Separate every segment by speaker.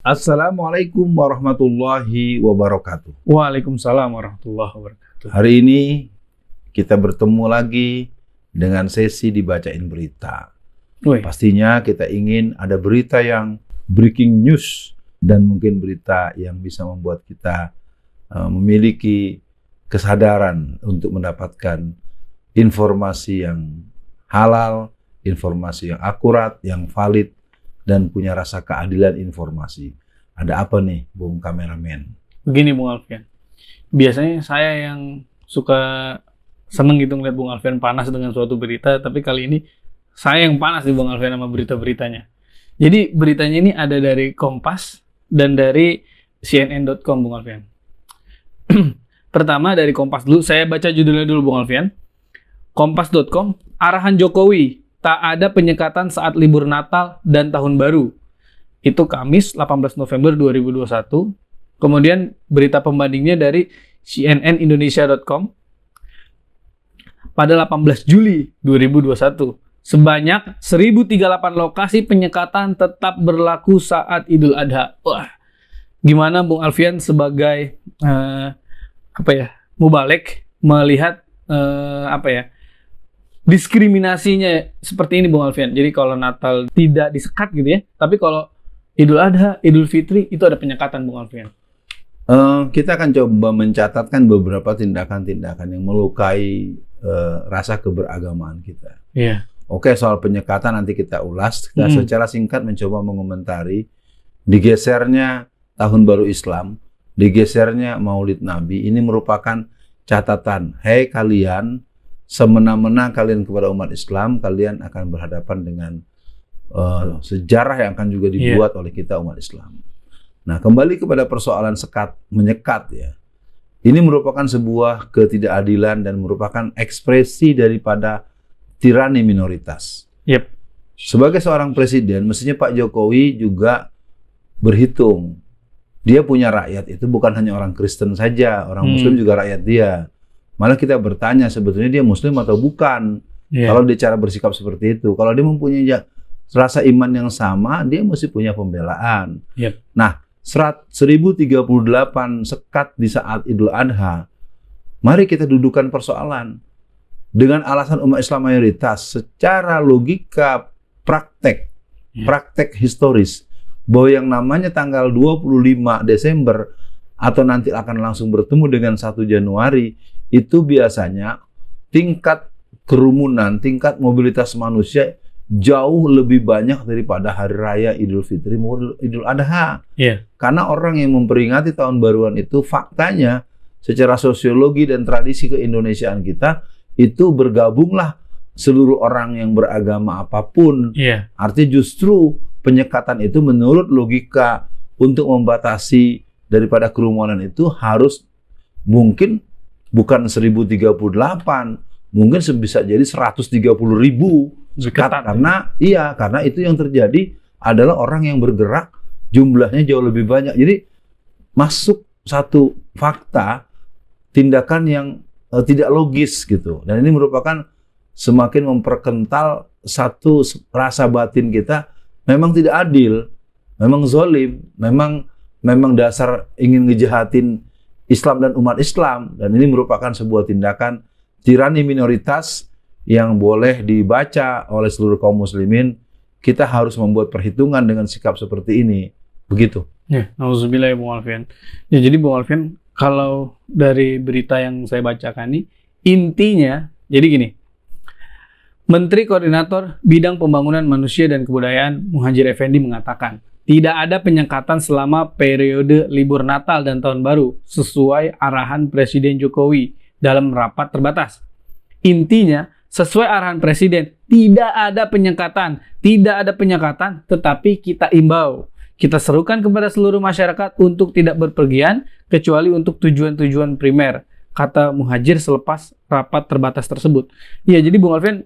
Speaker 1: Assalamualaikum warahmatullahi wabarakatuh.
Speaker 2: Waalaikumsalam warahmatullahi wabarakatuh.
Speaker 1: Hari ini kita bertemu lagi dengan sesi dibacain berita.
Speaker 2: Woi,
Speaker 1: Pastinya kita ingin ada berita yang breaking news dan mungkin berita yang bisa membuat kita memiliki kesadaran untuk mendapatkan informasi yang halal, informasi yang akurat, yang valid, dan punya rasa keadilan informasi. Ada apa nih, Bung Kameramen?
Speaker 2: begini Bung Alfian. Biasanya saya yang suka seneng gitu ngeliat Bung Alfian panas dengan suatu berita, tapi kali ini saya yang panas nih Bung Alfian sama berita-beritanya. Jadi beritanya ini ada dari Kompas dan dari CNN.com Bung Alfian. Pertama dari Kompas dulu, saya baca judulnya dulu Bung Alfian. Kompas.com, arahan Jokowi, tak ada penyekatan saat libur Natal dan Tahun Baru. Itu Kamis 18 November 2021. Kemudian berita pembandingnya dari cnnindonesia.com pada 18 Juli 2021. Sebanyak 1038 lokasi penyekatan tetap berlaku saat Idul Adha. Wah, gimana Bung Alfian sebagai mubalek melihat diskriminasinya seperti ini Bung Alfian. Jadi kalau Natal tidak disekat gitu ya, tapi kalau Idul Adha, Idul Fitri itu ada penyekatan Bung Alfian.
Speaker 1: Kita akan coba mencatatkan beberapa tindakan-tindakan yang melukai rasa keberagamaan kita.
Speaker 2: Iya.
Speaker 1: Oke, soal penyekatan nanti kita ulas. Kita secara singkat mencoba mengomentari digesernya Tahun Baru Islam, digesernya Maulid Nabi. Ini merupakan catatan. Hei kalian, semena-mena kalian kepada umat Islam, kalian akan berhadapan dengan sejarah yang akan juga dibuat oleh kita umat Islam. Nah, kembali kepada persoalan menyekat ya. Ini merupakan sebuah ketidakadilan dan merupakan ekspresi daripada tirani minoritas.
Speaker 2: Yep.
Speaker 1: Sebagai seorang presiden, mestinya Pak Jokowi juga berhitung. Dia punya rakyat, itu bukan hanya orang Kristen saja, orang Muslim juga rakyat dia. Malah kita bertanya sebetulnya dia Muslim atau bukan. Kalau dia cara bersikap seperti itu, kalau dia mempunyai rasa iman yang sama, dia mesti punya pembelaan. Nah, 1038 sekat di saat Idul Adha. Mari kita dudukan persoalan. Dengan alasan umat Islam mayoritas, secara logika praktek historis, bahwa yang namanya tanggal 25 Desember atau nanti akan langsung bertemu dengan 1 Januari, itu biasanya tingkat kerumunan, tingkat mobilitas manusia jauh lebih banyak daripada hari raya Idul Fitri maupun Idul Adha. Karena orang yang memperingati tahun baruan itu faktanya secara sosiologi dan tradisi keindonesiaan kita itu bergabunglah seluruh orang yang beragama apapun. Artinya justru penyekatan itu menurut logika untuk membatasi daripada kerumunan itu harus mungkin bukan 1038, mungkin bisa jadi 130.000 sekat, karena itu yang terjadi adalah orang yang bergerak jumlahnya jauh lebih banyak. Jadi masuk satu fakta tindakan yang tidak logis gitu, dan ini merupakan semakin memperkental satu rasa batin kita memang tidak adil, memang zolim, memang dasar ingin ngejahatin Islam dan umat Islam, dan ini merupakan sebuah tindakan tirani minoritas yang boleh dibaca oleh seluruh kaum muslimin. Kita harus membuat perhitungan dengan sikap seperti ini. Begitu.
Speaker 2: Nauzubillah ya Bung Alfian. Ya, jadi Bung Alfian, kalau dari berita yang saya bacakan ini, intinya jadi gini. Menteri Koordinator Bidang Pembangunan Manusia dan Kebudayaan Muhadjir Effendi mengatakan, tidak ada penyekatan selama periode libur Natal dan Tahun Baru sesuai arahan Presiden Jokowi dalam rapat terbatas. Intinya, sesuai arahan Presiden, tidak ada penyekatan, tetapi kita imbau. Kita serukan kepada seluruh masyarakat untuk tidak berpergian, kecuali untuk tujuan-tujuan primer, kata Muhadjir selepas rapat terbatas tersebut. Ya, jadi Bung Alfian,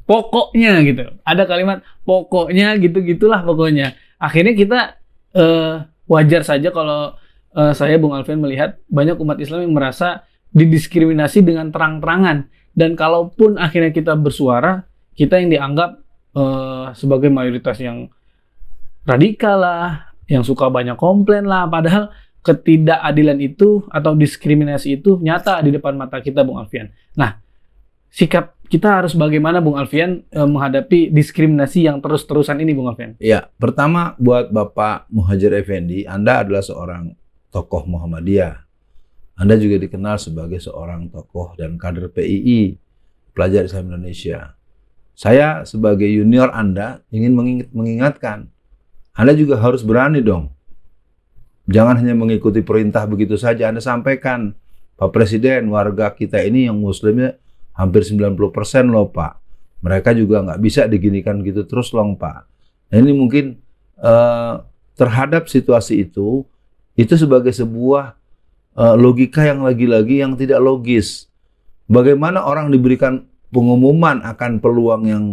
Speaker 2: pokoknya gitu. Ada kalimat pokoknya gitu-gitulah pokoknya. Akhirnya kita wajar saja kalau saya Bung Alfian melihat banyak umat Islam yang merasa didiskriminasi dengan terang-terangan. Dan kalaupun akhirnya kita bersuara, kita yang dianggap sebagai mayoritas yang radikal lah, yang suka banyak komplain lah, padahal ketidakadilan itu atau diskriminasi itu nyata di depan mata kita, Bung Alfian. Nah, sikap kita harus bagaimana, Bung Alfian, menghadapi diskriminasi yang terus-terusan ini, Bung Alfian?
Speaker 1: Ya, pertama buat Bapak Muhadjir Effendi, Anda adalah seorang tokoh Muhammadiyah. Anda juga dikenal sebagai seorang tokoh dan kader PII, Pelajar Islam Indonesia. Saya sebagai junior Anda ingin mengingatkan, Anda juga harus berani dong. Jangan hanya mengikuti perintah begitu saja. Anda sampaikan, Pak Presiden, warga kita ini yang muslimnya hampir 90% loh Pak. Mereka juga nggak bisa diginikan gitu terus loh Pak. Nah ini mungkin terhadap situasi itu sebagai sebuah logika yang lagi-lagi yang tidak logis. Bagaimana orang diberikan pengumuman akan peluang yang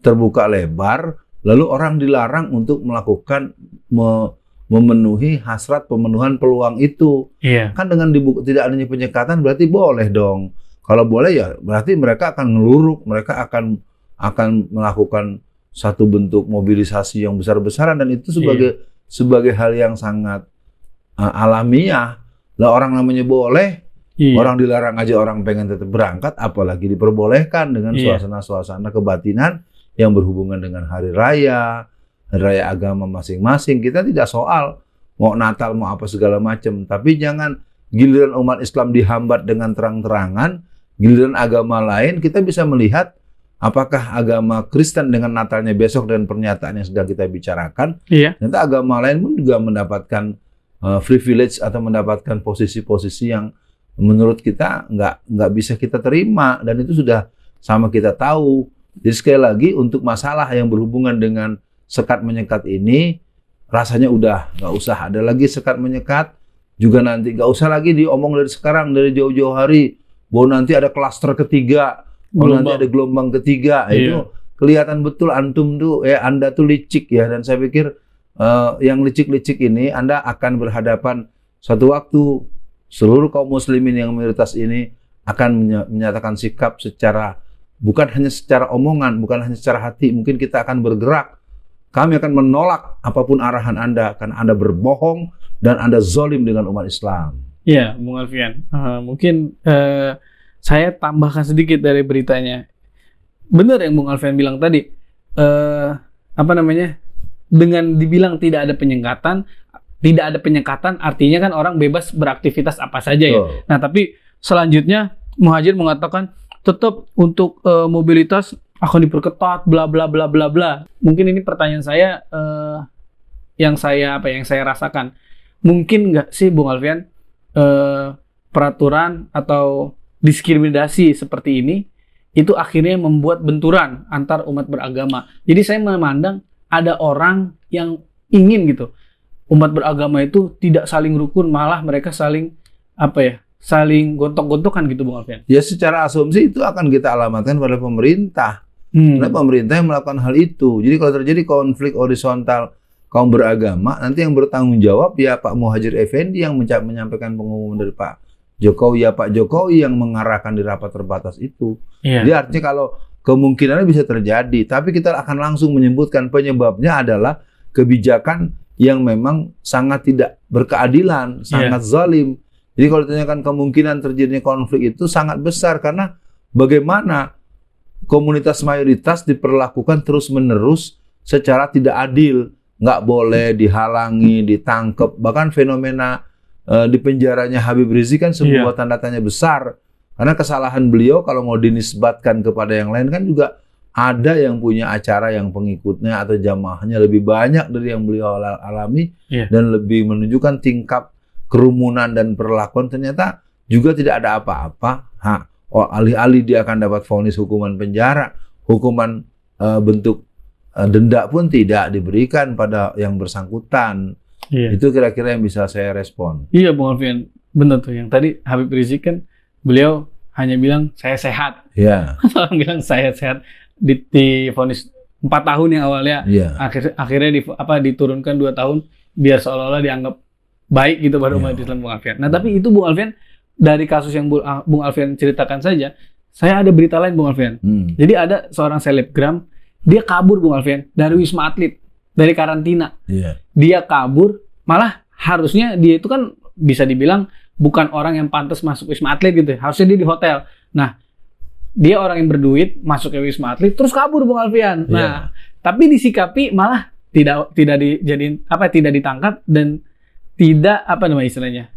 Speaker 1: terbuka lebar, lalu orang dilarang untuk melakukan memenuhi hasrat pemenuhan peluang itu.
Speaker 2: Iya.
Speaker 1: Kan dengan tidak adanya penyekatan berarti boleh dong. Kalau boleh ya berarti mereka akan ngeluruk, mereka akan melakukan satu bentuk mobilisasi yang besar-besaran, dan itu sebagai hal yang sangat alamiah. Lah orang namanya boleh, orang dilarang aja orang pengen tetap berangkat, apalagi diperbolehkan dengan suasana-suasana kebatinan yang berhubungan dengan hari raya agama masing-masing. Kita tidak soal mau Natal mau apa segala macam, tapi jangan giliran umat Islam dihambat dengan terang-terangan, giliran agama lain kita bisa melihat apakah agama Kristen dengan Natalnya besok dan pernyataan yang sedang kita bicarakan, ternyata agama lain pun juga mendapatkan privilege atau mendapatkan posisi-posisi yang menurut kita nggak bisa kita terima, dan itu sudah sama kita tahu. Jadi sekali lagi untuk masalah yang berhubungan dengan sekat menyekat ini rasanya udah nggak usah ada lagi sekat menyekat, juga nanti nggak usah lagi diomong dari sekarang, dari jauh-jauh hari bahwa nanti ada klaster ketiga, nanti ada gelombang ketiga. Itu kelihatan betul antum tuh Anda tuh licik ya, dan saya pikir yang licik-licik ini Anda akan berhadapan suatu waktu. Seluruh kaum muslimin yang mayoritas ini akan menyatakan sikap secara, bukan hanya secara omongan, bukan hanya secara hati. Mungkin kita akan bergerak. Kami akan menolak apapun arahan Anda karena Anda berbohong dan Anda zalim dengan umat Islam.
Speaker 2: Iya, Bung Alfian. Mungkin saya tambahkan sedikit dari beritanya. Benar yang Bung Alfian bilang tadi. Dengan dibilang tidak ada penyekatan, artinya kan orang bebas beraktivitas apa saja ya. Nah, tapi selanjutnya Muhadjir mengatakan tetap untuk mobilitas akan diperketat, bla bla bla bla bla. Mungkin ini pertanyaan saya yang saya rasakan. Mungkin nggak sih Bung Alfian peraturan atau diskriminasi seperti ini itu akhirnya membuat benturan antar umat beragama. Jadi saya memandang ada orang yang ingin gitu umat beragama itu tidak saling rukun, malah mereka saling saling gontok-gontokan gitu, Bung Alfian.
Speaker 1: Ya secara asumsi itu akan kita alamatkan pada pemerintah. Karena pemerintah yang melakukan hal itu. Jadi kalau terjadi konflik horizontal kaum beragama, nanti yang bertanggung jawab ya Pak Muhadjir Effendi yang menyampaikan pengumuman dari Pak Jokowi, ya Pak Jokowi yang mengarahkan di rapat terbatas itu. Jadi artinya kalau kemungkinannya bisa terjadi, tapi kita akan langsung menyebutkan penyebabnya adalah kebijakan yang memang sangat tidak berkeadilan, sangat zalim. Jadi kalau ditanyakan kemungkinan terjadinya konflik itu sangat besar, karena bagaimana komunitas mayoritas diperlakukan terus-menerus secara tidak adil, nggak boleh dihalangi, ditangkap, bahkan fenomena di penjaranya Habib Rizik kan sebuah tanda tanya besar. Karena kesalahan beliau kalau mau dinisbatkan kepada yang lain kan juga ada yang punya acara yang pengikutnya atau jamaahnya lebih banyak dari yang beliau alami, dan lebih menunjukkan tingkat kerumunan dan perlakuan, ternyata juga tidak ada apa-apa. Alih-alih dia akan dapat vonis hukuman penjara, hukuman bentuk denda pun tidak diberikan pada yang bersangkutan. Itu kira-kira yang bisa saya respon.
Speaker 2: Iya Bung Alfian, benar tuh yang tadi Habib Rizik kan beliau hanya bilang saya sehat. Orang bilang saya sehat di vonis 4 tahun yang awalnya, akhirnya diturunkan 2 tahun biar seolah-olah dianggap baik gitu pada umat Islam, Bung Alfian. Nah tapi itu Bung Alfian, dari kasus yang Bung Alfian ceritakan saja, saya ada berita lain Bung Alfian. Jadi ada seorang selebgram, dia kabur Bung Alfian dari Wisma Atlet. dari karantina.
Speaker 1: Iya.
Speaker 2: Dia kabur, malah harusnya dia itu kan bisa dibilang bukan orang yang pantas masuk Wisma Atlet gitu. Harusnya dia di hotel. Nah, dia orang yang berduit masuk ke Wisma Atlet terus kabur Bung Alfian. Nah, tapi disikapi malah tidak tidak ditangkap dan tidak istilahnya?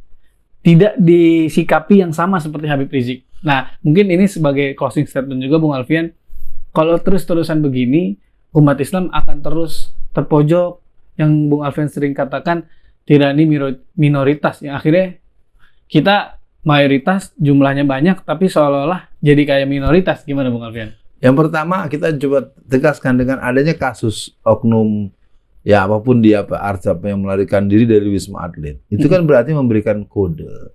Speaker 2: Tidak disikapi yang sama seperti Habib Rizik. Nah, mungkin ini sebagai closing statement juga Bung Alfian. Kalau terus-terusan begini, umat Islam akan terus terpojok, yang Bung Alfian sering katakan tirani minoritas, yang akhirnya kita mayoritas jumlahnya banyak tapi seolah-olah jadi kayak minoritas. Gimana Bung Alfian?
Speaker 1: Yang pertama kita coba tegaskan dengan adanya kasus oknum ya apapun dia yang melarikan diri dari Wisma Atlet. Itu kan berarti memberikan kode.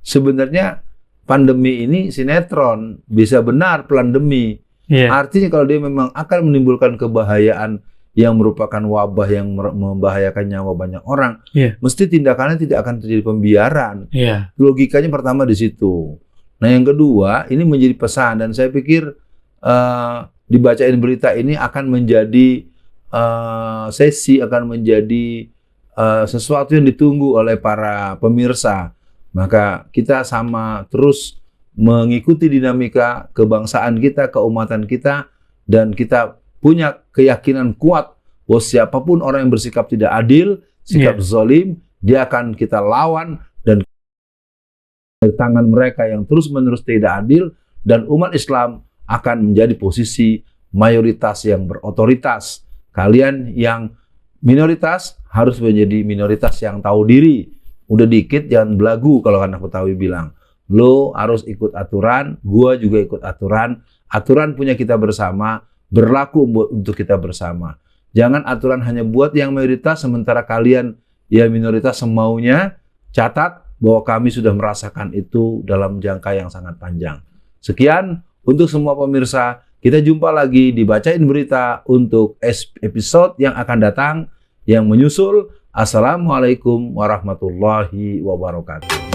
Speaker 1: Sebenarnya pandemi ini sinetron, bisa benar plandemi. Artinya kalau dia memang akan menimbulkan kebahayaan yang merupakan wabah yang membahayakan nyawa banyak orang, mesti tindakannya tidak akan terjadi pembiaran. Logikanya pertama di situ. Nah yang kedua, ini menjadi pesan dan saya pikir dibacain berita ini akan menjadi sesi, akan menjadi sesuatu yang ditunggu oleh para pemirsa. Maka kita sama terus mengikuti dinamika kebangsaan kita, keumatan kita, dan kita punya keyakinan kuat bahwa siapapun orang yang bersikap tidak adil, sikap zalim, dia akan kita lawan dan dari tangan mereka yang terus-menerus tidak adil, dan umat Islam akan menjadi posisi mayoritas yang berotoritas. Kalian yang minoritas harus menjadi minoritas yang tahu diri. Udah dikit jangan belagu kalau anak Betawi bilang. Lo harus ikut aturan, gua juga ikut aturan. Aturan punya kita bersama, berlaku untuk kita bersama. Jangan aturan hanya buat yang mayoritas sementara kalian ya minoritas semaunya. Catat bahwa kami sudah merasakan itu dalam jangka yang sangat panjang. Sekian untuk semua pemirsa. Kita jumpa lagi di Bacain Berita untuk episode yang akan datang yang menyusul. Assalamualaikum warahmatullahi wabarakatuh.